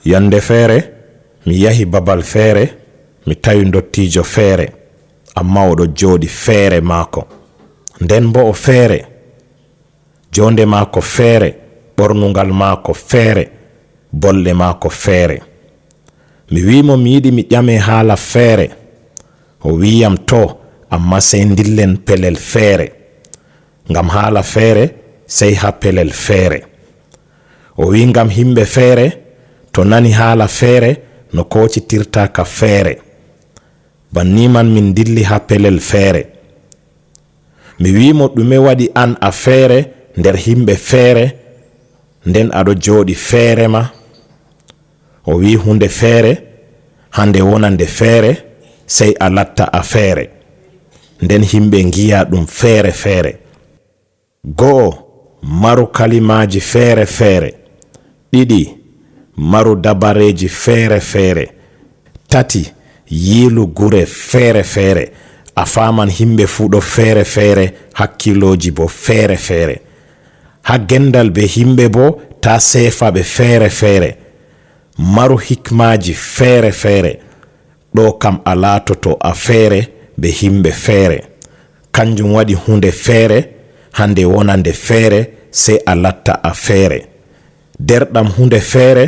Yande feere mi yahi babal feere, mi tawi ndottijo feere, amma oɗo jooɗi feere maako. Nden bo o feere, jonde maako feere, ɓornungal maako feere, bolle maako feere. Mi wimo mi yiɗi mi ƴame haala feere. O wiyam to, amma sey dillen pelel feere, ngam haala feere sey ha pelel feere. O wi ngam himɓe feere to nani haala feere no kocitirta ka feere. Banni man min dilli ha pelel feere. Mi wimo ɗume waɗi an a feere nder himɓe feere, nden aɗo jooɗi feere ma? O wi hunde feere hande wonande feere, sey a latta a feere, nden himɓe ngiya ɗum feere feere. Go'o, maru kalimaji feere feere. Ɗiɗi, maru dabareji feere feere. Tati, yiilu gure feere feere. A faman himɓe fu ɗo feere feere, hakkiloji bo feere feere. Ha gendal be himɓe bo ta sefa ɓe feere feere. Maru hikmaji feere feere. Ɗo kam a latoto a feere be himɓe feere. Kanjum waɗi hunde feere hande wonande feere, sey a latta a feere. Derɗam hunde feere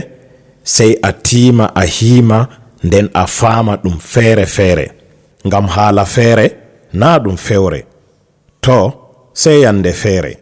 sey a tiima a hiima, nden a faama ɗum feere feere. Ngam haala feere na ɗum fewre. To sey yande feere.